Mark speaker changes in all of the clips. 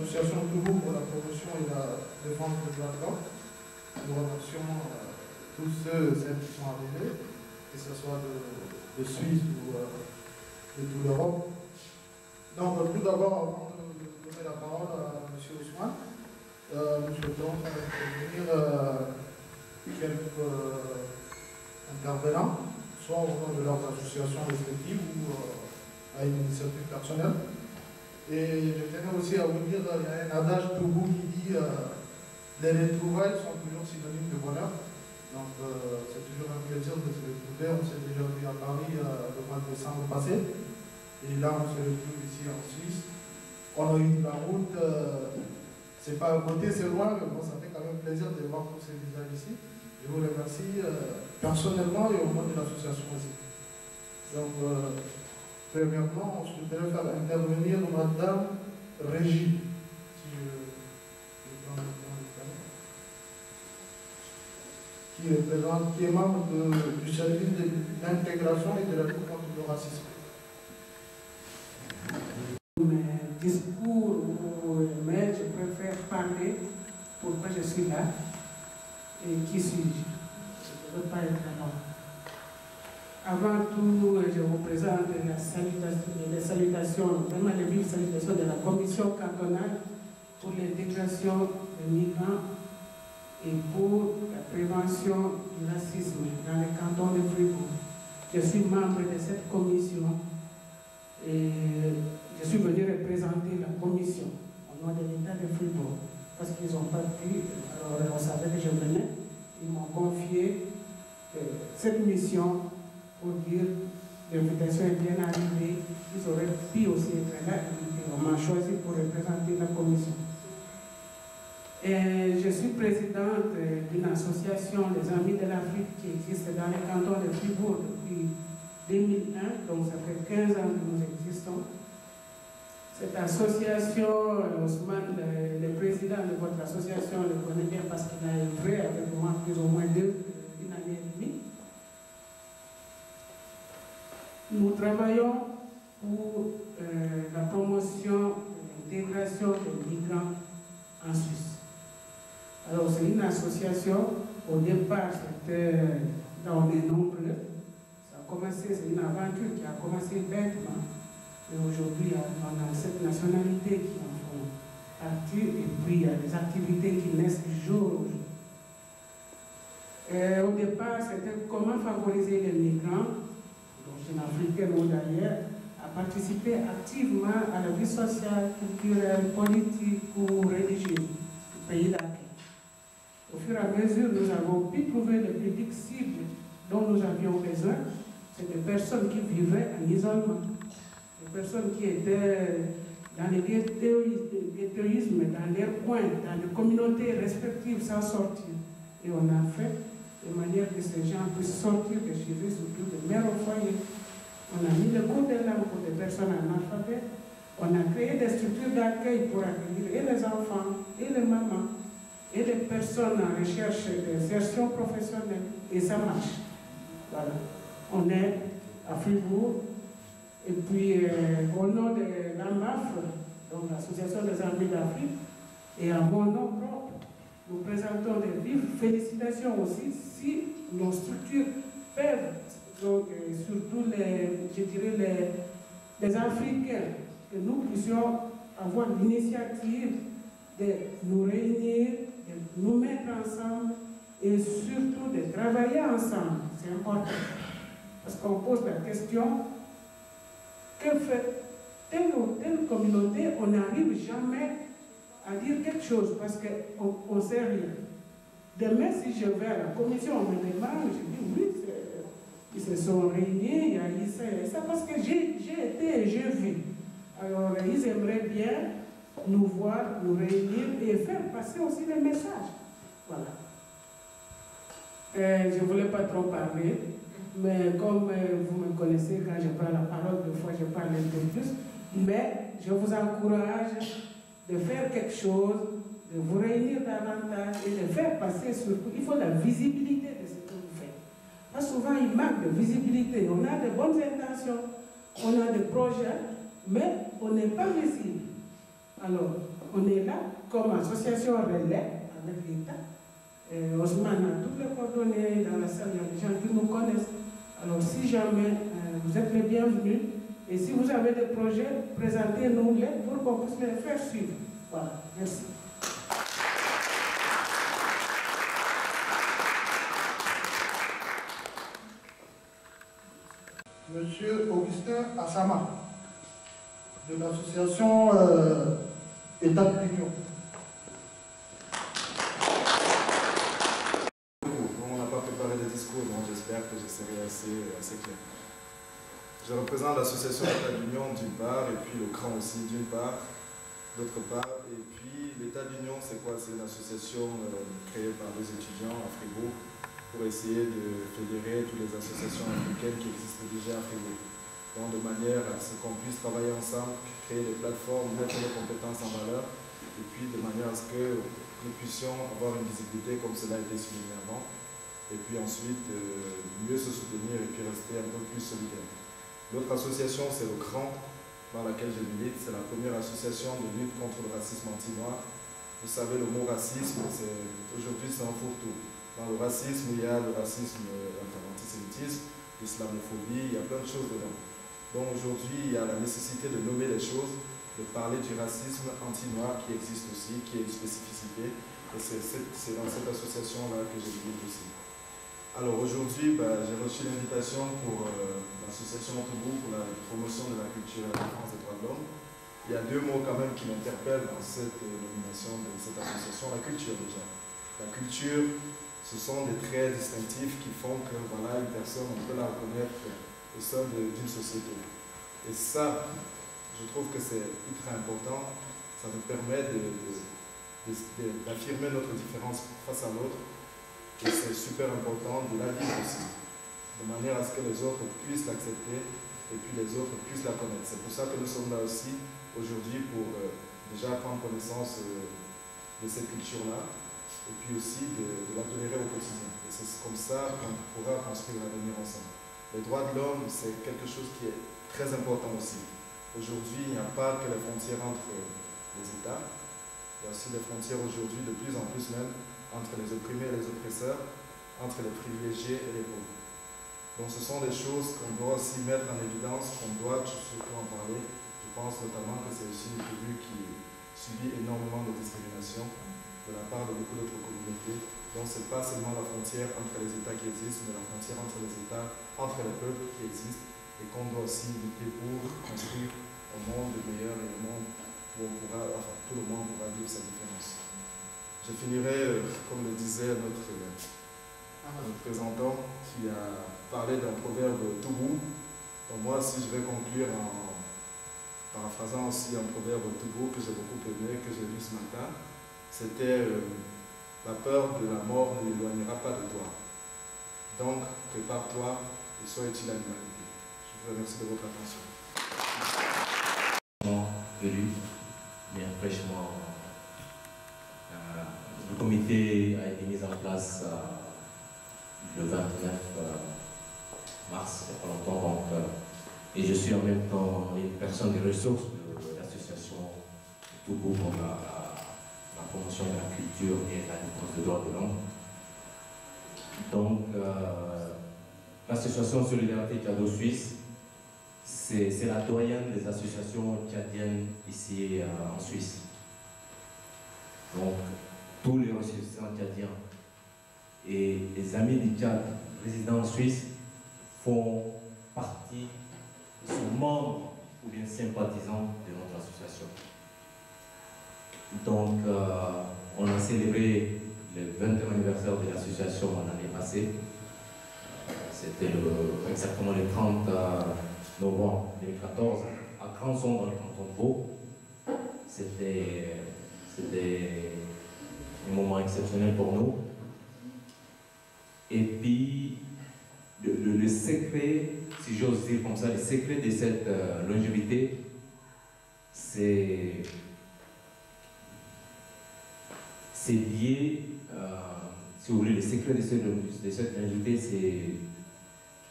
Speaker 1: l'association Togo pour la promotion et la défense des droits de l'homme. Nous remercions tous celles qui sont arrivés, que ce soit de Suisse ou de toute l'Europe. Donc, tout d'abord, avant de donner la parole à M. Ousmane, nous souhaitons intervenir quelques intervenants, soit au nom de leurs associations respectives ou à une initiative personnelle. Et je tenais aussi à vous dire, il y a un adage Togo qui dit les retrouvailles sont toujours synonymes de bonheur. Donc c'est toujours un plaisir de se retrouver. On s'est déjà vu à Paris le mois de décembre passé. Et là, on se retrouve ici en Suisse. On a eu la route, c'est pas à côté, c'est loin, mais bon, ça fait quand même plaisir de voir tous ces visages ici. Je vous remercie personnellement et au nom de l'association aussi. Donc, premièrement, on souhaiterait faire intervenir Madame Régie, qui est membre du service d'intégration et de la lutte contre le racisme.
Speaker 2: Mes discours, mais je préfère parler pourquoi je suis là et qui suis-je. Je ne veux pas être long. Avant tout, je vous présente les salutations, vraiment les vives salutations de la Commission cantonale pour l'intégration des migrants et pour la prévention du racisme dans le canton de Fribourg. Je suis membre de cette commission et je suis venu représenter la commission au nom de l'État de Fribourg parce qu'ils n'ont pas pu, alors on savait que je venais, ils m'ont confié cette mission pour dire l'invitation est bien arrivée, ils auraient pu aussi être là et on m'a choisi pour représenter la commission. Et je suis présidente d'une association, les Amis de l'Afrique, qui existe dans le canton de Fribourg depuis 2001, donc ça fait 15 ans que nous existons. Cette association, Ousmane, le président de votre association, le connaît bien parce qu'il a œuvré avec moi plus ou moins une année et demie. Nous travaillons pour la promotion de l'intégration des migrants en Suisse. Alors c'est une association, au départ c'était dans les nombreux, ça a commencé, c'est une aventure qui a commencé bêtement, et aujourd'hui on a cette nationalité qui en font partie, et puis il y a des activités qui naissent du jour au jour. Et au départ c'était comment favoriser les migrants, d'origine africaine ou d'ailleurs, à participer activement à la vie sociale, culturelle, politique ou religieuse du pays d'accueil. Au fur et à mesure, nous avons pu trouver le public cible dont nous avions besoin. C'est des personnes qui vivaient en isolement, des personnes qui étaient dans les ghettoïsmes, dans leurs coins, dans les communautés respectives sans sortir. Et on a fait de manière que ces gens puissent sortir de chez eux, surtout de mères au foyer. On a mis le cours de langue pour des personnes analphabètes. On a créé des structures d'accueil pour accueillir et les enfants, et les mamans, et les personnes en recherche d'insertion professionnelle. Et ça marche. Voilà. On est à Fribourg. Et puis, au nom de l'AMAF, donc l'Association des Amis d'Afrique, et à mon nom propre, nous présentons des vives félicitations aussi si nos structures peuvent, donc surtout les Africains, que nous puissions avoir l'initiative de nous réunir, de nous mettre ensemble et surtout de travailler ensemble. C'est important. Parce qu'on pose la question, que fait telle ou telle communauté, on n'arrive jamais à dire quelque chose parce qu'on ne sait rien. Demain, si je vais à la commission, on me demande, je dis oui, ils se sont réunis, il y a eu ça et ça, parce que j'ai été et j'ai vu. Alors, ils aimeraient bien nous voir, nous réunir et faire passer aussi les messages. Voilà. Je ne voulais pas trop parler, mais comme vous me connaissez, quand je prends la parole, des fois je parle un peu plus, mais je vous encourage de faire quelque chose, de vous réunir davantage et de faire passer surtout. Il faut la visibilité de ce que vous faites. Parce que souvent, il manque de visibilité. On a de bonnes intentions, on a des projets, mais on n'est pas visible. Alors, on est là comme association relais avec l'État. Ousmane a toutes les coordonnées dans la salle, il y a des gens qui nous connaissent. Alors si jamais vous êtes les bienvenus, et si vous avez des projets, présentez-nous-les pour qu'on puisse les faire suivre. Voilà, merci.
Speaker 1: Monsieur Augustin Assama, de l'association État de l'Union.
Speaker 3: On n'a pas préparé de discours, donc j'espère que je serai assez clair. Je représente l'association État de l'Union d'une part, et puis le CRAN aussi d'une part, d'autre part. Et puis l'État de l'Union, c'est quoi? C'est une association créée par des étudiants à Fribourg pour essayer de fédérer toutes les associations africaines qui existent déjà à Fribourg. Donc de manière à ce qu'on puisse travailler ensemble, créer des plateformes, mettre nos compétences en valeur, et puis de manière à ce que nous puissions avoir une visibilité comme cela a été souligné avant, et puis ensuite mieux se soutenir et puis rester un peu plus solidaire. L'autre association, c'est le CRAN, dans laquelle je milite. C'est la première association de lutte contre le racisme anti-noir. Vous savez, le mot racisme, aujourd'hui c'est un fourre-tout. Dans le racisme, il y a le racisme, l'antisémitisme, l'islamophobie, il y a plein de choses dedans. Donc aujourd'hui, il y a la nécessité de nommer les choses, de parler du racisme anti-noir qui existe aussi, qui est une spécificité. Et c'est dans cette association-là que je milite aussi. Alors aujourd'hui, j'ai reçu l'invitation pour l'association Toubou pour la promotion de la culture et la défense des droits de l'homme. Il y a deux mots quand même qui m'interpellent dans cette nomination de cette association, la culture déjà. La culture, ce sont des traits distinctifs qui font que voilà, une personne, on peut la reconnaître au sein d'une société. Et ça, je trouve que c'est ultra important. Ça nous permet d'affirmer notre différence face à l'autre. Et c'est super important de la vivre aussi, de manière à ce que les autres puissent l'accepter et puis les autres puissent la connaître. C'est pour ça que nous sommes là aussi aujourd'hui pour déjà prendre connaissance de cette culture-là et puis aussi de la tolérer au quotidien. Et c'est comme ça qu'on pourra construire l'avenir ensemble. Les droits de l'homme, c'est quelque chose qui est très important aussi. Aujourd'hui, il n'y a pas que les frontières entre les États, il y a aussi des frontières aujourd'hui, de plus en plus même, entre les opprimés et les oppresseurs, entre les privilégiés et les pauvres. Donc ce sont des choses qu'on doit aussi mettre en évidence, qu'on doit surtout en parler. Je pense notamment que c'est aussi une tribu qui subit énormément de discrimination de la part de beaucoup d'autres communautés. Donc ce n'est pas seulement la frontière entre les États qui existent, mais la frontière entre les États, entre les peuples qui existent, et qu'on doit aussi lutter pour construire un monde meilleur et un monde où tout le monde pourra vivre sa différence. Je finirai, comme le disait notre représentant, qui a parlé d'un proverbe Toubou. Donc moi, si je vais conclure en paraphrasant aussi un proverbe Toubou que j'ai beaucoup aimé, que j'ai lu ce matin, c'était la peur de la mort ne l'éloignera pas de toi. Donc, prépare-toi et sois utile à l'humanité. Je vous remercie de votre attention.
Speaker 4: Venu, bien fraîchement. Le comité a été mis en place le 29 mars, il n'y a pas longtemps, donc, et je suis en même temps une personne des ressources de l'association Toubou pour la promotion de la culture et la défense des droits de l'homme. Donc, l'association Solidarité Tchado-Suisse, c'est la doyenne des associations tchadiennes ici en Suisse. Donc, tous les ressortissants tchadiens et les amis du Tchad résidant en Suisse font partie, sont membres ou bien sympathisants de notre association. Donc, on a célébré le 20e anniversaire de l'association l'année passée. C'était exactement le 30 novembre 2014 à Cranson dans le canton de Vaud. C'était un moment exceptionnel pour nous. Et puis, le secret, si j'ose dire comme ça, le secret de cette longévité, c'est lié, si vous voulez, le secret de cette longévité,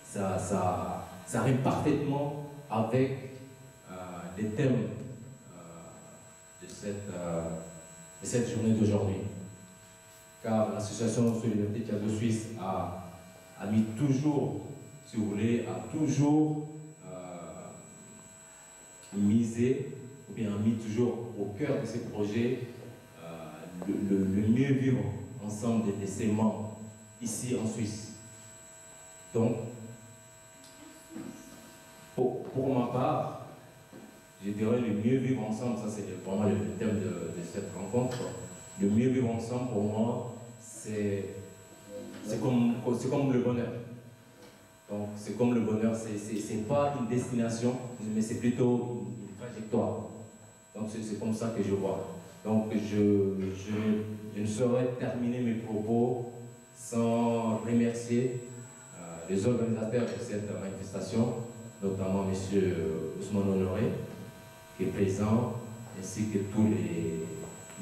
Speaker 4: ça rime parfaitement avec les thèmes de cette journée d'aujourd'hui. Car l'association Solidarité Tchado Suisse a mis toujours, si vous voulez, a toujours misé, ou bien a mis toujours au cœur de ces projets le mieux vivre ensemble de ses membres ici en Suisse. Donc, pour ma part, je dirais le mieux vivre ensemble, ça c'est vraiment le thème de cette rencontre. Le mieux vivre ensemble pour moi, c'est comme le bonheur. Donc c'est comme le bonheur, c'est pas une destination, mais c'est plutôt une trajectoire. Donc c'est comme ça que je vois. Donc je ne saurais terminer mes propos sans remercier les organisateurs de cette manifestation, notamment M. Ousmane Honoré, qui est présent, ainsi que tous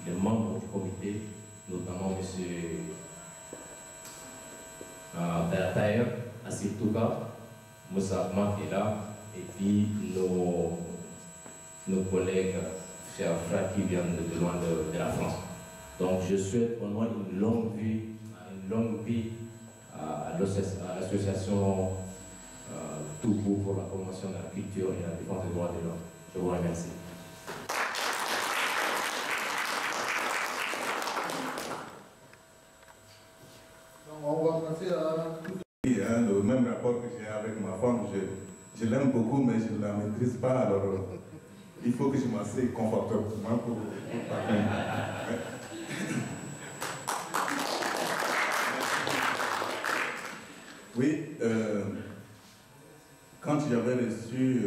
Speaker 4: les membres du comité, notamment M. Taher, Asif Touka, Moussa Ahmad qui est là, et puis nos collègues, chers frères qui viennent de loin de la France. Donc je souhaite vraiment une longue vie à l'association Toubou pour la promotion de la culture et la défense des droits de l'homme. Je vous remercie.
Speaker 1: On va passer à...
Speaker 5: Le même rapport que j'ai avec ma femme, je l'aime beaucoup, mais je ne la maîtrise pas, alors il faut que je m'assieds confortablement pour parler. Oui, quand j'avais reçu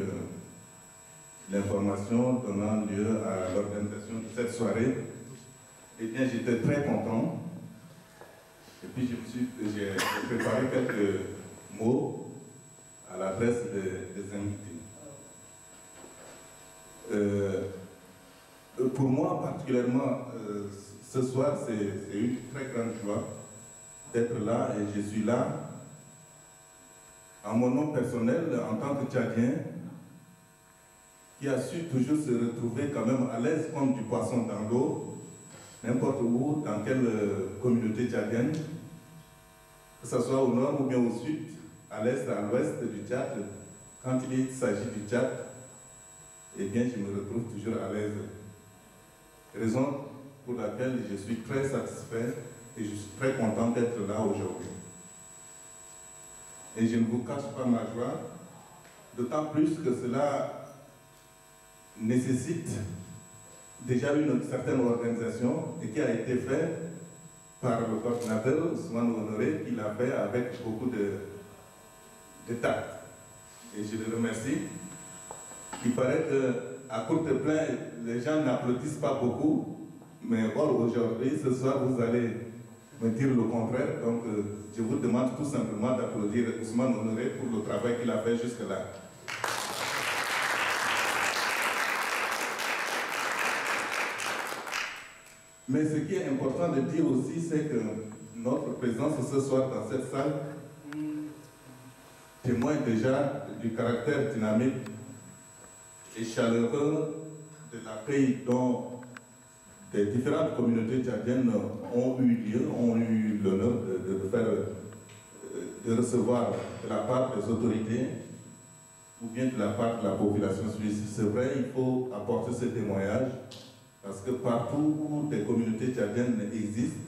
Speaker 5: l'information donnant lieu à l'organisation de cette soirée, eh bien j'étais très content. Et puis j'ai préparé quelques mots à l'adresse des invités. Pour moi particulièrement, ce soir, c'est une très grande joie d'être là, et je suis là en mon nom personnel en tant que Tchadien qui a su toujours se retrouver quand même à l'aise comme du poisson dans l'eau, n'importe où, dans quelle communauté tchadienne, que ce soit au nord ou bien au sud, à l'est, à l'ouest du Tchad. Quand il s'agit du Tchad, eh bien je me retrouve toujours à l'aise. Raison pour laquelle je suis très satisfait et je suis très content d'être là aujourd'hui. Et je ne vous cache pas ma joie, d'autant plus que cela nécessite déjà une certaine organisation et qui a été fait par le coordinateur Ousmane Honoré, qui l'a fait avec beaucoup de tact. Et je le remercie. Il paraît qu'à courte plainte, les gens n'applaudissent pas beaucoup, mais or aujourd'hui, ce soir, vous allez me dire le contraire. Donc, je vous demande tout simplement d'applaudir Ousmane Honoré pour le travail qu'il a fait jusque-là. Mais ce qui est important de dire aussi, c'est que notre présence ce soir dans cette salle témoigne déjà du caractère dynamique et chaleureux de l'accueil dont des différentes communautés tchadiennes ont eu lieu, ont eu l'honneur de recevoir de la part des autorités ou bien de la part de la population suisse. C'est vrai, il faut apporter ce témoignage parce que partout où des communautés tchadiennes existent,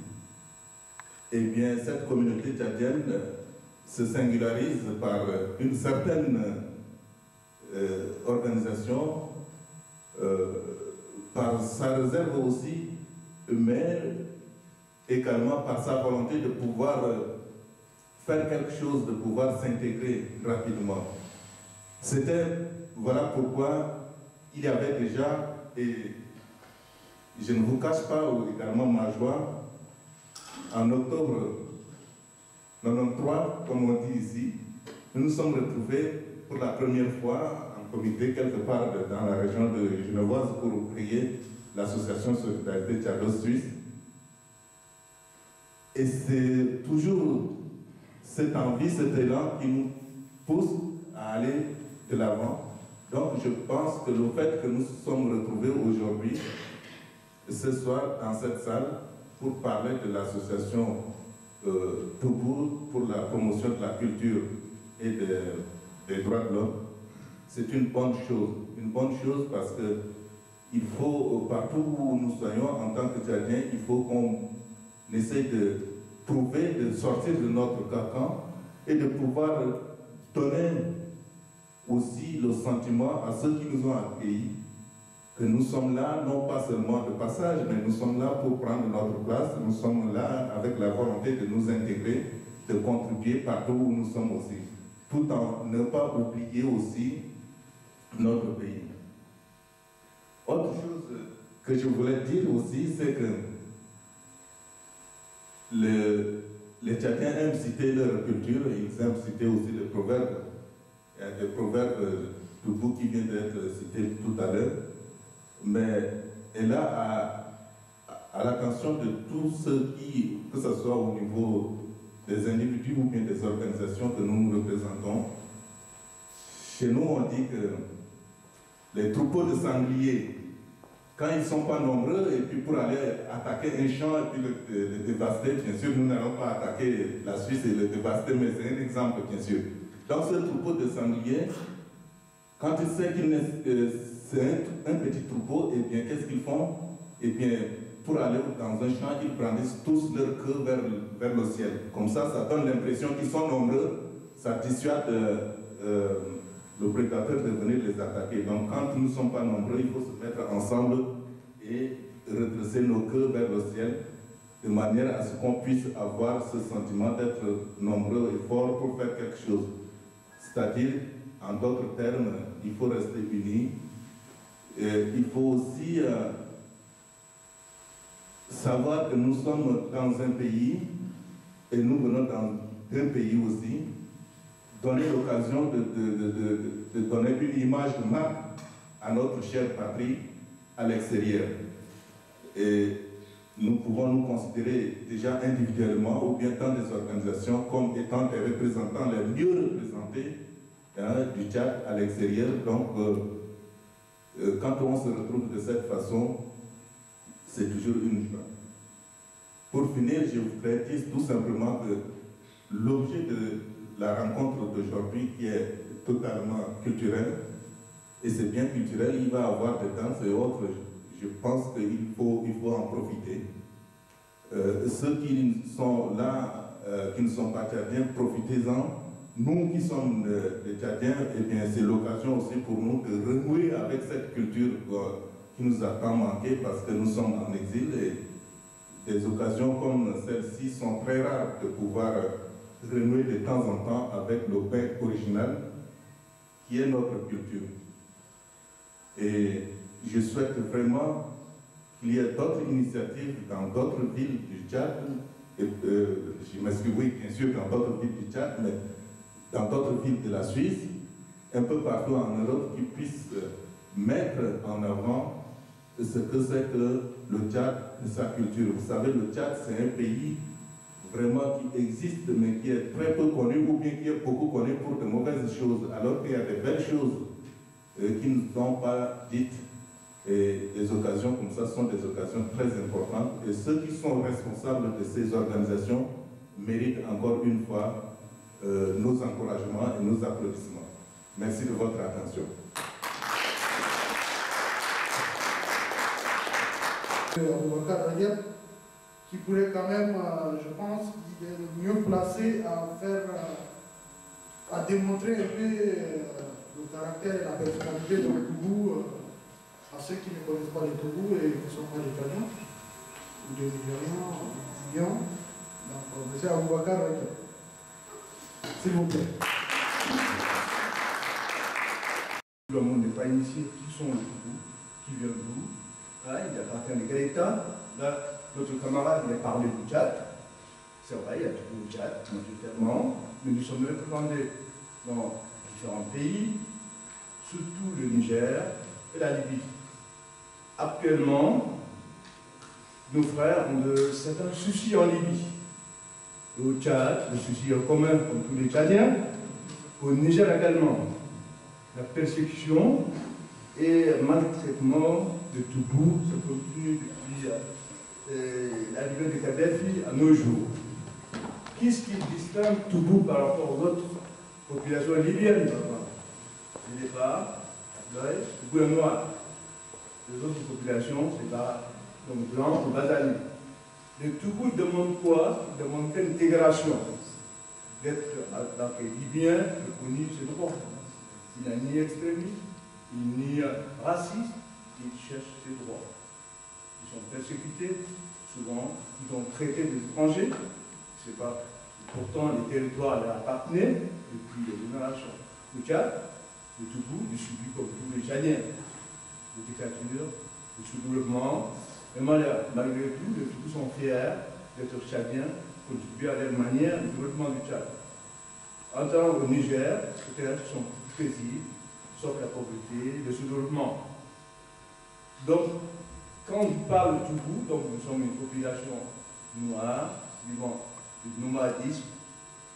Speaker 5: eh bien cette communauté tchadienne se singularise par une certaine organisation, par sa réserve aussi, mais également par sa volonté de pouvoir faire quelque chose, de pouvoir s'intégrer rapidement. Voilà pourquoi il y avait déjà, et je ne vous cache pas également ma joie, en octobre 93, comme on dit ici, nous nous sommes retrouvés pour la première fois en comité quelque part dans la région de Genevoise pour créer l'association Solidarité Tchado Suisse. Et c'est toujours cette envie, cet élan qui nous pousse à aller de l'avant. Donc je pense que le fait que nous nous sommes retrouvés aujourd'hui ce soir dans cette salle pour parler de l'association Toubou pour la promotion de la culture et des droits de l'homme. C'est une bonne chose parce que il faut, partout où nous soyons en tant que Tchadiens, il faut qu'on essaye de trouver, de sortir de notre carcan et de pouvoir donner aussi le sentiment à ceux qui nous ont accueillis que nous sommes là, non pas seulement de passage, mais nous sommes là pour prendre notre place, nous sommes là avec la volonté de nous intégrer, de contribuer partout où nous sommes aussi, tout en ne pas oublier aussi notre pays. Autre chose que je voulais dire aussi, c'est que les Tchadiens aiment citer leur culture et ils aiment citer aussi les proverbes. Il y a des proverbes de vous qui viennent d'être cités tout à l'heure, mais elle a à l'attention de tous ceux qui, que ce soit au niveau des individus ou bien des organisations que nous représentons. Chez nous, on dit que les troupeaux de sangliers, quand ils ne sont pas nombreux, et puis pour aller attaquer un champ et puis le dévaster, bien sûr, nous n'allons pas attaquer la Suisse et le dévaster, mais c'est un exemple, bien sûr. Dans ce troupeau de sangliers, quand ils savent que c'est un petit troupeau, et bien qu'est-ce qu'ils font? Et bien, pour aller dans un champ, ils brandissent tous leur queue vers le ciel. Comme ça donne l'impression qu'ils sont nombreux, ça dissuade le prédateur de venir les attaquer. Donc quand nous ne sommes pas nombreux, il faut se mettre ensemble et redresser nos queues vers le ciel, de manière à ce qu'on puisse avoir ce sentiment d'être nombreux et forts pour faire quelque chose. C'est-à-dire, en d'autres termes, il faut rester unis. Il faut aussi savoir que nous sommes dans un pays, et nous venons d'un pays aussi, donner l'occasion de donner une image de marque à notre chère patrie à l'extérieur. Et nous pouvons nous considérer déjà individuellement ou bien dans des organisations comme étant des représentants les mieux représentés du Tchad à l'extérieur. Donc, quand on se retrouve de cette façon, c'est toujours une joie. Pour finir, je voudrais dire tout simplement que l'objet de la rencontre d'aujourd'hui, qui est totalement culturelle, et c'est bien culturel, il va y avoir des danses et autres. Je pense qu'il faut en profiter. Ceux qui sont là, qui ne sont pas tchadiens, profitez-en. Nous qui sommes des Tchadiens, eh bien, c'est l'occasion aussi pour nous de renouer avec cette culture qui nous a tant manqué parce que nous sommes en exil et des occasions comme celle-ci sont très rares de pouvoir renouer de temps en temps avec le pain original qui est notre culture. Et je souhaite vraiment qu'il y ait d'autres initiatives dans d'autres villes du Tchad, je m'excuse, oui, bien sûr, dans d'autres villes du Tchad, mais dans d'autres villes de la Suisse, un peu partout en Europe, qui puissent mettre en avant ce que c'est que le Tchad et sa culture. Vous savez, le Tchad, c'est un pays vraiment qui existe, mais qui est très peu connu, ou bien qui est beaucoup connu pour de mauvaises choses, alors qu'il y a de belles choses qui ne sont pas dites. Et des occasions comme ça sont des occasions très importantes. Et ceux qui sont responsables de ces organisations méritent encore une fois nos encouragements et nos applaudissements. Merci de votre attention.
Speaker 1: Qui pourrait quand même, je pense, mieux placé à démontrer un peu le caractère et la personnalité de Toubou à ceux qui ne connaissent pas les Toubou et qui ne sont pas des Tchadiens ou des Nigériens. Donc, M. Aboubakar, s'il vous plaît.
Speaker 6: Tout le monde n'est pas initié. Qui sont les Toubou? Qui viennent d'où? Ah, il appartient à quel État? Là, notre camarade il a parlé du Tchad. C'est vrai, il y a Toubou au Tchad, majoritairement, mais nous sommes représentés dans différents pays, surtout le Niger et la Libye. Actuellement, nos frères ont de certains soucis en Libye. Au Tchad, le souci est commun comme tous les Tchadiens. Au Niger également, la persécution et maltraitement de Toubou, ça continue depuis l'arrivée de Kadhafi à nos jours. Qu'est-ce qui distingue Toubou par rapport aux autres populations libyennes? Le départ, le bouillon noir. Les autres populations, c'est pas donc blanc ou basanés. Le Toubou demande quoi? Il demande l'intégration. D'être dans les Libyens, reconnu ses droits. Il n'est ni extrémiste, ni raciste, il cherche ses droits. Ils sont persécutés, souvent, ils sont traités d'étrangers. C'est pas. Pourtant, les territoires leur appartenaient depuis des générations. Le Tchad, le Toubou, il subit comme tous les Tchadiens. Les dictatures, le sous-développement. Et malgré tout, les Toubous sont fiers d'être Tchadiens, contribuer à leur manière au développement du Tchad. En tant au Niger, peut-être sont plus paisibles, sauf la pauvreté, le sous-développement. Donc, quand on parle de Toubou, donc nous sommes une population noire, vivant du nomadisme,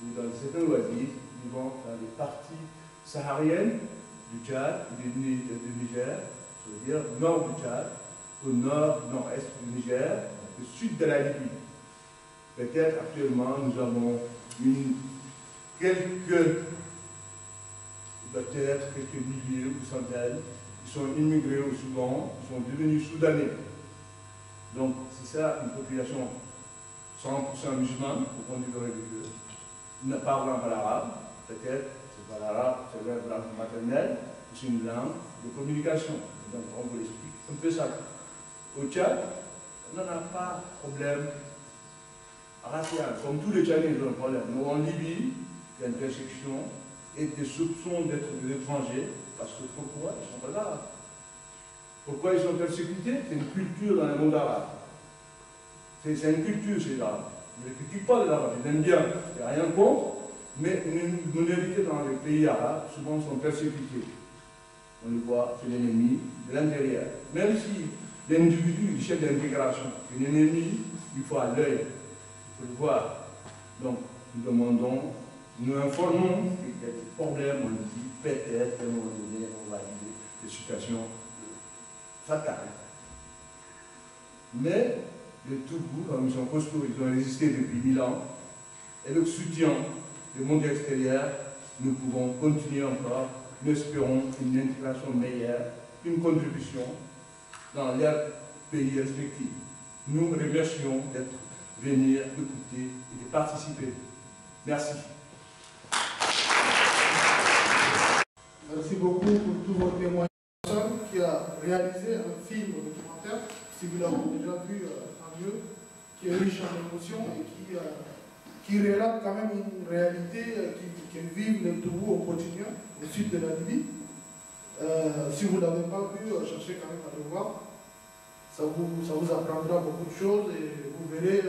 Speaker 6: ou dans certains oasis, vivant dans les parties sahariennes du Tchad, du Niger, je veux dire nord du Tchad, au nord, nord-est du Niger, au sud de la Libye. Peut-être actuellement nous avons quelques milliers ou centaines qui sont immigrés au Soudan, qui sont devenus soudanais. Donc c'est ça une population 100% musulmane, au point de vue religieux, ne parlant pas l'arabe, peut-être c'est pas l'arabe, c'est leur langue maternelle, c'est une langue de communication. Donc on vous l'explique un peu ça. Au Tchad, on n'en a pas de problème racial, comme tous les Tchadiens ont un problème. Nous en Libye, il y a une persécution et des soupçons d'être des étrangers, parce que pourquoi? Ils ne sont pas arabes. Pourquoi ils sont persécutés? C'est une culture dans le monde arabe. C'est une culture chez les Arabes. Ils ne critiquent pas les Arabes, ils aiment bien, il n'y a rien contre, mais une minorité dans les pays arabes, souvent, sont persécutés. On le voit, c'est l'ennemi de l'intérieur. Même si l'individu est chef d'intégration, un ennemi, il faut à l'œil, il faut le voir. Donc, nous demandons, nous informons qu'il y a des problèmes, on dit peut-être qu'à un moment donné, on va arriver à des situations fatales. Mais, le Toubou, comme ils sont costauds, ils ont résisté depuis 1000 ans, et le soutien du monde extérieur, nous pouvons continuer encore, nous espérons une intégration meilleure, une contribution dans leurs pays respectifs. Nous remercions d'être venus écouter et de participer. Merci.
Speaker 1: Merci beaucoup pour tous vos témoignages. Qui a réalisé un film documentaire, si vous l'avez déjà vu, tant mieux, qui est riche en émotions et qui relate quand même une réalité que vivent les Toubous au quotidien, au sud de la Libye. Si vous ne l'avez pas vu, cherchez quand même à le voir. Ça vous apprendra beaucoup de choses et vous verrez,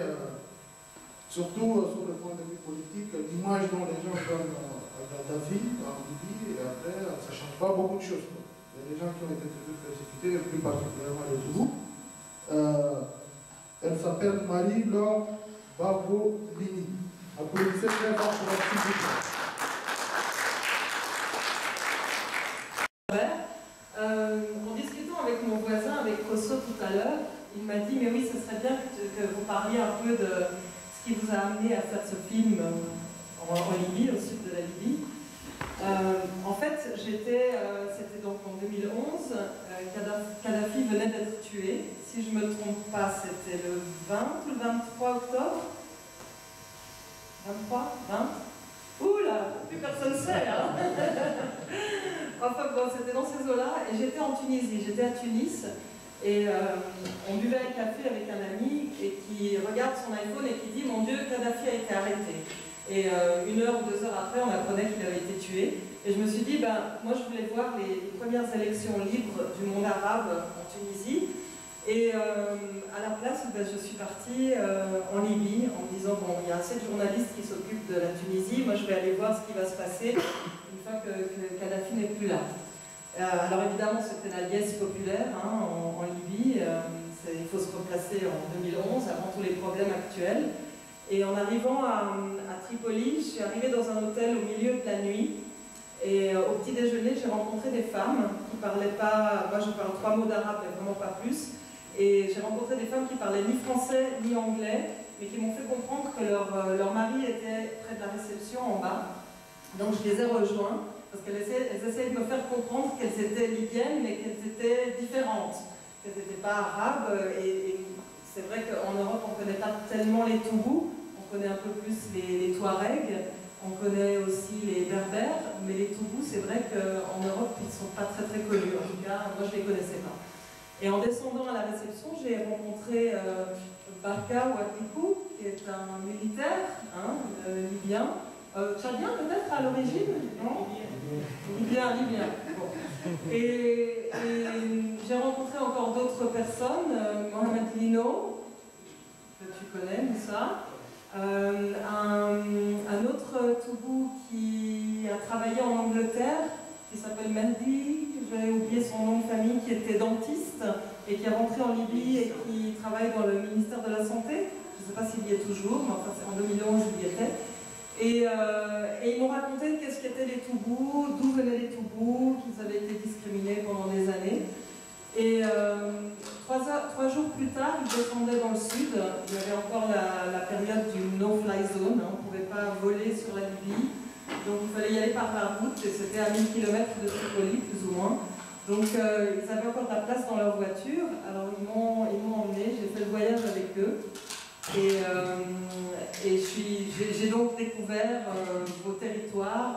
Speaker 1: surtout sur le point de vue politique, l'image dont les gens donnent à Kadhafi en Libye, et après, ça ne change pas beaucoup de choses. Il y a des gens qui ont été persécutés, plus particulièrement les Toubous. Elle s'appelle Marie-Laure Babo-Lini. Applaudissez très fort pour la petite.
Speaker 7: En discutant avec mon voisin, avec Kosso tout à l'heure, il m'a dit, mais oui, ce serait bien que vous parliez un peu de ce qui vous a amené à faire ce film en Libye, au sud de la Libye. En fait, c'était donc en 2011, Kadhafi venait d'être tué. Si je ne me trompe pas, c'était le 20 ou le 23 octobre 23 20 Oula, plus personne ne sait, hein. Enfin bon, c'était dans ces eaux-là, et j'étais en Tunisie, j'étais à Tunis, et on buvait un café avec un ami, et qui regarde son iPhone et qui dit « Mon Dieu, Kadhafi a été arrêté ». Et 1 heure ou 2 heures après, on apprenait qu'il avait été tué. Et je me suis dit, moi je voulais voir les premières élections libres du monde arabe en Tunisie. Et à la place, je suis partie en Libye en me disant, bon, il y a assez de journalistes qui s'occupent de la Tunisie, moi je vais aller voir ce qui va se passer une fois que Kadhafi n'est plus là. Alors évidemment, c'était la liesse populaire en Libye. Il faut se replacer en 2011, avant tous les problèmes actuels. Et en arrivant à Tripoli, je suis arrivée dans un hôtel au milieu de la nuit. Et au petit déjeuner, j'ai rencontré des femmes qui parlaient pas, moi je parle 3 mots d'arabe, mais vraiment pas plus. Et j'ai rencontré des femmes qui parlaient ni français ni anglais, mais qui m'ont fait comprendre que leur mari était près de la réception en bas. Donc je les ai rejoints, parce qu'elles essayaient de me faire comprendre qu'elles étaient libyennes, mais qu'elles étaient différentes, qu'elles n'étaient pas arabes. Et c'est vrai qu'en Europe, on ne connaît pas tellement les Toubous, on connaît un peu plus les Touaregs, on connaît aussi les Berbères, mais les Toubous, c'est vrai qu'en Europe, ils ne sont pas très très connus. En tout cas, moi, je ne les connaissais pas. Et en descendant à la réception, j'ai rencontré Barka Ouakikou, qui est un militaire libyen. Tchadien peut-être à l'origine, non? Libyen. Bon. Et j'ai rencontré encore d'autres personnes, Mohamed Lino, que tu connais, Moussa. Un autre Toubou qui a travaillé en Angleterre, qui s'appelle Mendy, j'ai oublié son nom de famille, qui était dentiste et qui est rentré en Libye et qui travaille dans le ministère de la Santé. Je ne sais pas s'il y est toujours, mais enfin en 2011 il y était. Et ils m'ont raconté qu'est-ce qu'étaient les Toubous, d'où venaient les Toubous, qu'ils avaient été discriminés pendant des années. Et 3 jours plus tard, ils descendaient dans le sud. Il y avait encore la période du no-fly zone, on ne pouvait pas voler sur la Libye. Donc il fallait y aller par la route, et c'était à 1000 km de Tripoli, plus ou moins. Donc ils avaient encore de la place dans leur voiture, alors ils m'ont emmené, j'ai fait le voyage avec eux. Et j'ai donc découvert vos territoires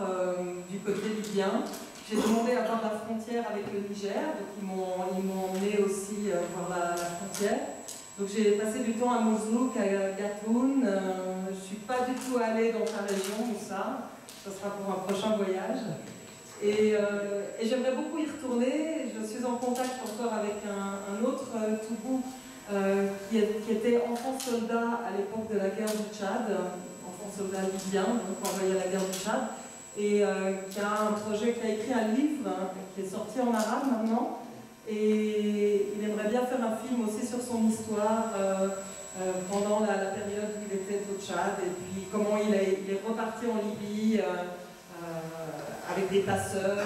Speaker 7: du côté libyen. J'ai demandé à voir la frontière avec le Niger, donc ils m'ont emmené aussi voir la frontière. Donc j'ai passé du temps à Mozouk, à Gatoun. Je ne suis pas du tout allée dans ta région, Moussa. Ce sera pour un prochain voyage. Et j'aimerais beaucoup y retourner. Je suis en contact encore avec un autre Toubou qui était enfant soldat à l'époque de la guerre du Tchad, enfant soldat libyen, donc envoyé à la guerre du Tchad, et qui a écrit un livre qui est sorti en arabe maintenant. Et il aimerait bien faire un film aussi sur son histoire pendant la période où il était au Tchad, et puis comment il est reparti en Libye avec des passeurs,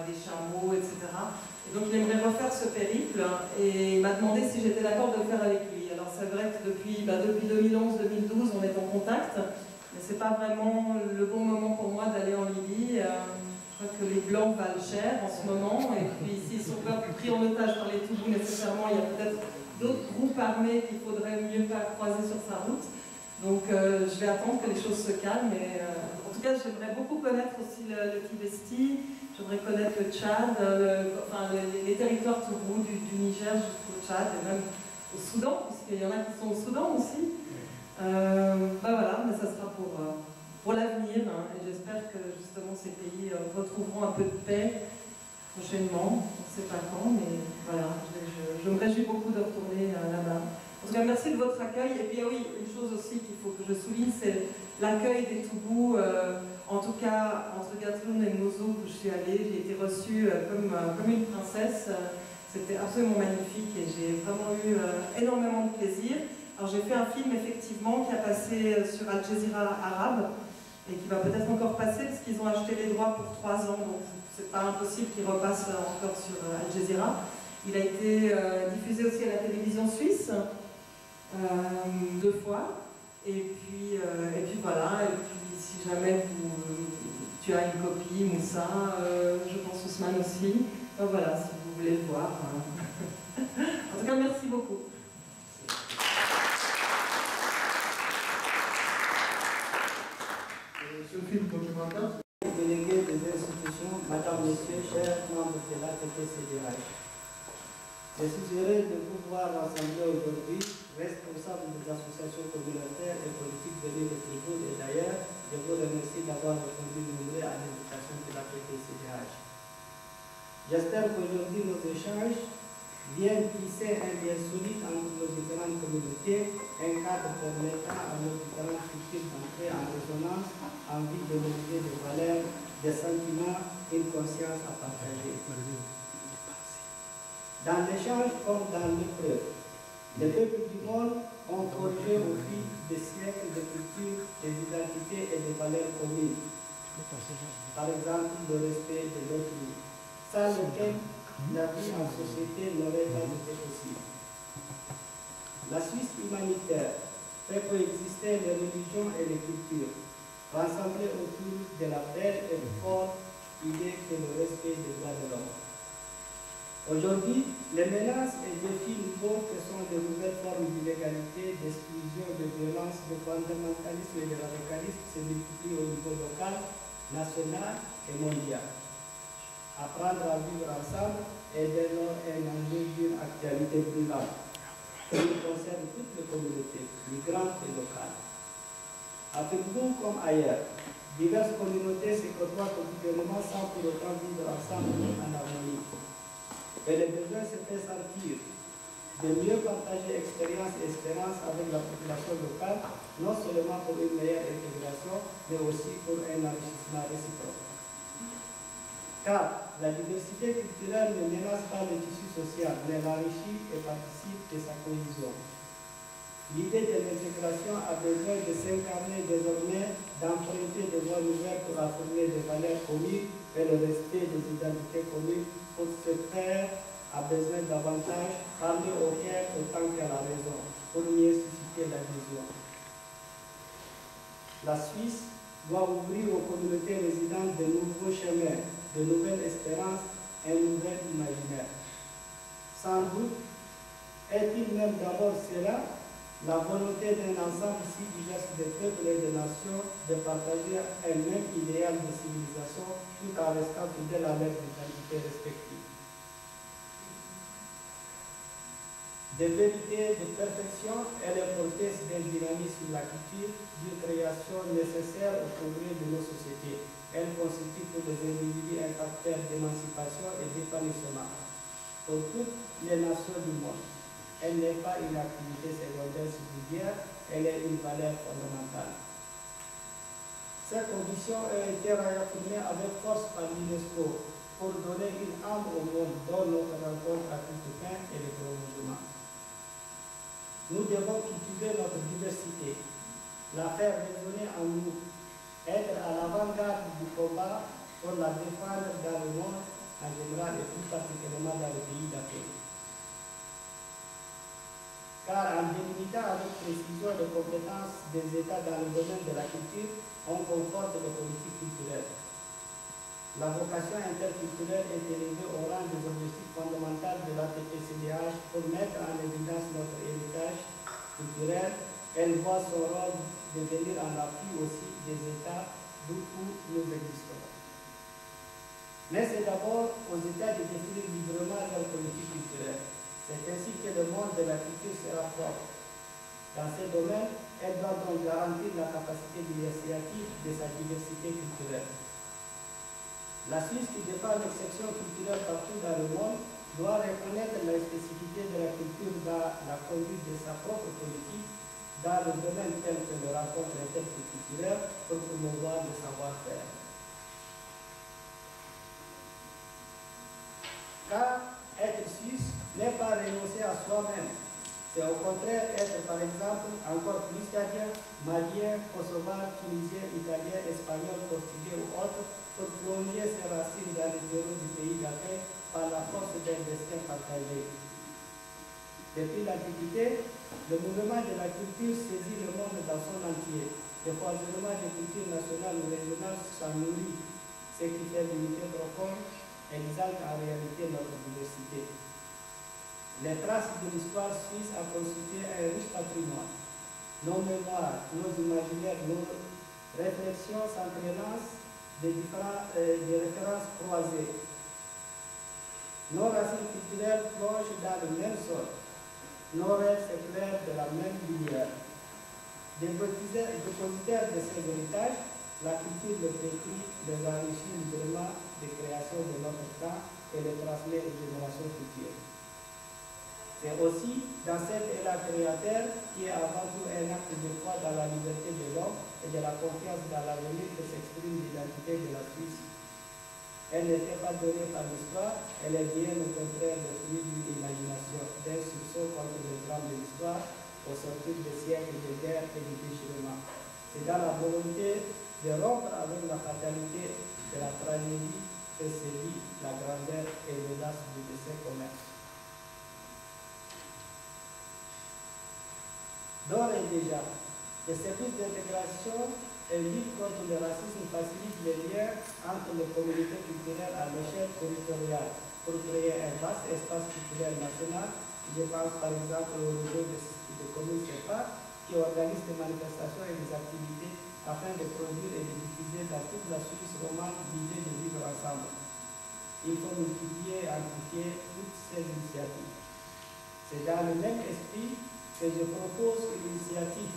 Speaker 7: des chameaux, etc. Et donc il aimerait refaire ce périple et il m'a demandé si j'étais d'accord de le faire avec lui. Alors c'est vrai que depuis 2011-2012 on est en contact, mais c'est pas vraiment le bon moment pour moi d'aller en Libye. Je crois que les Blancs valent cher en ce moment, et puis s'ils sont pas pris en otage par les Toubous nécessairement, il y a peut-être d'autres groupes armés qu'il faudrait mieux pas croiser sur sa route. Donc je vais attendre que les choses se calment. Et, en tout cas, j'aimerais beaucoup connaître aussi le Tibesti, j'aimerais connaître le Tchad, les territoires Toubou du Niger jusqu'au Tchad, et même au Soudan, puisqu'il y en a qui sont au Soudan aussi. Voilà, mais ça sera pour l'avenir, et j'espère que justement ces pays retrouveront un peu de paix prochainement. On ne sait pas quand, mais voilà, je me réjouis beaucoup de retourner là-bas. En tout cas, merci de votre accueil. Et puis oui, une chose aussi qu'il faut que je souligne, c'est l'accueil des Toubous. En tout cas, entre Gatoun et Mozouk où je suis allée, j'ai été reçue comme une princesse. C'était absolument magnifique et j'ai vraiment eu énormément de plaisir. Alors j'ai fait un film effectivement qui a passé sur Al Jazeera arabe et qui va peut-être encore passer parce qu'ils ont acheté les droits pour 3 ans, donc c'est pas impossible qu'ils repassent encore sur Al Jazeera. Il a été diffusé aussi à la télévision suisse 2 fois, et puis voilà. Et puis si jamais tu as une copie, Moussa, je pense Ousmane aussi. Voilà, si vous voulez le voir. En tout cas, merci beaucoup.
Speaker 1: Ce film documentaire.
Speaker 8: Délégué des institutions, Madame, Monsieur, chers membres de l'APTCDH. Je suis heureux de vous voir rassembler aujourd'hui, responsables des associations communautaires et politiques venues de Fribourg et d'ailleurs. Je vous remercie d'avoir répondu nombreux à l'invitation de l'APTCDH. J'espère qu'aujourd'hui nos échanges viennent tisser un lien solide entre nos différentes communautés, un cadre permettant à nos différentes cultures d'entrer en résonance en vue de développer des valeurs, des sentiments, une conscience à partager. Dans l'échange comme dans l'épreuve, les peuples du monde ont forgé au fil des siècles de cultures, des identités et des valeurs communes. Par exemple, le respect laquelle la vie en société n'aurait pas été possible. La Suisse humanitaire fait coexister les religions et les cultures, rassemblées autour de la belle et forte idée que le respect des droits de l'homme. Aujourd'hui, les menaces et défis nouveaux que sont les nouvelles formes d'illégalité, d'exclusion, de violence, de fondamentalisme et de radicalisme se multiplient au niveau local, national et mondial. Apprendre à vivre ensemble est dès lors un enjeu d'une actualité plus large, qui concerne toutes les communautés, migrantes et locales. À Fribourg comme ailleurs, diverses communautés se côtoient quotidiennement sans pour autant vivre ensemble en harmonie. Et le besoin se fait sentir de mieux partager expérience et espérance avec la population locale, non seulement pour une meilleure intégration, mais aussi pour un enrichissement réciproque. Car la diversité culturelle ne menace pas le tissu social, mais l'enrichit et participe de sa cohésion. L'idée de l'intégration a besoin de s'incarner désormais, d'emprunter des voies nouvelles pour affirmer des valeurs communes et le respect des identités communes. Pour ce faire, a besoin davantage parler au cœur autant qu'à la raison, pour mieux susciter l'adhésion. La Suisse doit ouvrir aux communautés résidentes de nouveaux chemins, de nouvelles espérances et un nouvel imaginaire. Sans doute, est-il même d'abord cela, la volonté d'un ensemble si divers de peuples et de nations de partager un même idéal de civilisation tout en restant fidèles à leurs identités respectives. De vérité, de perfection, elle est porteuse d'un dynamisme de la culture, d'une création nécessaire au progrès de nos sociétés. Elle constitue pour les individus un facteur d'émancipation et d'épanouissement pour toutes les nations du monde. Elle n'est pas une activité secondaire subsidiaire, elle est une valeur fondamentale. Ces conditions ont été réaffirmées avec force par l'UNESCO pour donner une âme au monde dont notre rencontre a tout fin et le prolongement. Nous devons cultiver notre diversité, la faire résonner en nous, être à l'avant-garde du combat pour la défendre dans le monde en général et plus particulièrement dans les pays d'Afrique. Car en délimitant avec précision les compétences des États dans le domaine de la culture, on conforte les politiques culturelles. La vocation interculturelle est élevée au rang des objectifs fondamentaux de l'ATP-CDH pour mettre en évidence notre héritage culturel. Elle voit son rôle devenir en appui aussi des États d'où nous existons. Mais c'est d'abord aux États de définir librement leur politique culturelle. C'est ainsi que le monde de la culture sera fort. Dans ces domaines, elle doit donc garantir la capacité d'initiative de sa diversité culturelle. La Suisse, qui défend l'exception culturelle partout dans le monde, doit reconnaître la spécificité de la culture dans la conduite de sa propre politique, dans le domaine tel que le rencontre interculturelle pour promouvoir le savoir-faire. Car être suisse n'est pas renoncer à soi-même. C'est au contraire être, par exemple, encore plus tchadien, malien, kosovar, tunisien, italien, espagnol, portugais ou autre, pour plonger ses racines dans les bureaux du pays d'accueil par la force d'un destin partagé. Depuis l'Antiquité, le mouvement de la culture saisit le monde dans son entier. Le foisonnement des cultures nationales ou régionales s'en nourrit, ce qui fait l'unité profonde, exalte en réalité notre diversité. Les traces de l'histoire suisse ont constitué un riche patrimoine. Nos mémoires, nos imaginaires, nos réflexions s'entraînent des références croisées. Nos racines culturelles plongent dans le même sol. Nos rêves s'éclairent de la même lumière. Dépositaires de ces héritages, la culture les pétrit, les enrichit librement des créations de notre temps et les transmet aux générations futures. C'est aussi dans cet élan créateur qui est avant tout un acte de foi dans la liberté de l'homme et de la confiance dans l'avenir que s'exprime l'identité de la Suisse. Elle n'était pas donnée par l'histoire, elle est bien au contraire le fruit d'une imagination, d'un sursaut contre les drames de l'histoire, au sortir des siècles de guerre et de déchirement. C'est dans la volonté de rompre avec la fatalité de la tragédie et sévit la grandeur et l'audace du dessein commun. D'ores et déjà, les services d'intégration et lutte contre le racisme facilitent les liens entre les communautés culturelles à l'échelle territoriale pour créer un vaste espace culturel national. Je pense par exemple au réseau de communes CEPA qui organise des manifestations et des activités afin de produire et de diffuser dans toute la Suisse romande l'idée de vivre ensemble. Il faut multiplier et amplifier toutes ces initiatives. C'est dans le même esprit que je propose une initiative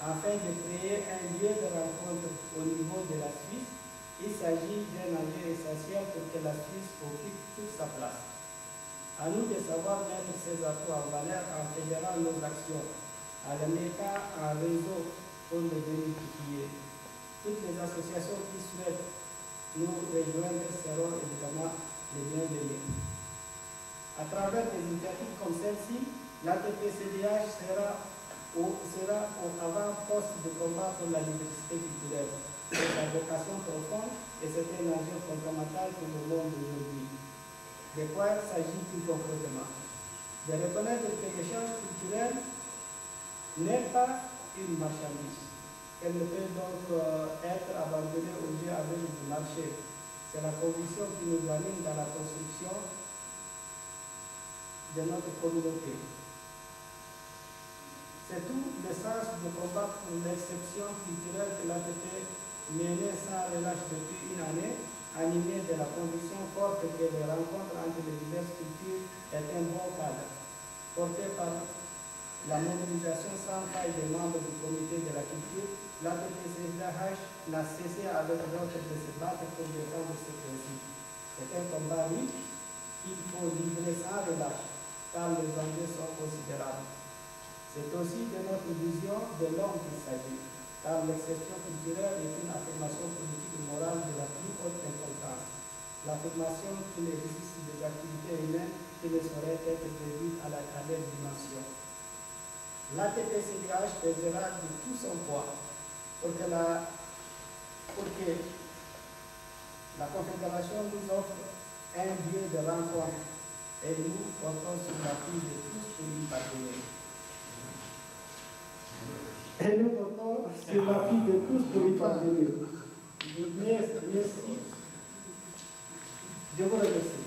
Speaker 8: afin de créer un lieu de rencontre au niveau de la Suisse. Il s'agit d'un enjeu essentiel pour que la Suisse occupe toute sa place. À nous de savoir mettre ces atouts en valeur en fédérant nos actions, en les mettant en réseau pour les démultiplier. Toutes les associations qui souhaitent nous rejoindre seront évidemment les bienvenus. À travers des initiatives comme celle-ci, l'ATP-CDH sera au avant-poste de combat pour la diversité culturelle. C'est sa vocation profonde et c'est un enjeu fondamental pour le monde d'aujourd'hui. De quoi s'agit-il concrètement? De reconnaître que l'échange culturel n'est pas une marchandise. Elle ne peut donc être abandonnée au jeu aveugle du marché. C'est la conviction qui nous anime dans la construction de notre communauté. C'est tout le sens du combat pour l'exception culturelle que l'ATP menée sans relâche depuis une année, animée de la conviction forte que les rencontres entre les diverses cultures est un bon cadre, porté par la mobilisation sans faille des membres du comité de la culture. L'ATP-CDH n'a cessé avec d'autres de se battre pour défendre ce principe. C'est un combat riche qu'il faut livrer sans relâche, car les enjeux sont considérables. C'est aussi de notre vision de l'homme qu'il s'agit, car l'exception culturelle est une affirmation politique et morale de la plus haute importance. L'affirmation qu'il existe des activités humaines qui ne sauraient être prévues à leur dimension. L'ATP-CDH pèsera de tout son poids pour que la Confédération nous offre un lieu de rencontre et nous comptons sur l'appui de tous pour y parvenir. Et nous comptons sur l'appui de tous pour y parvenir. Merci. Je vous remercie.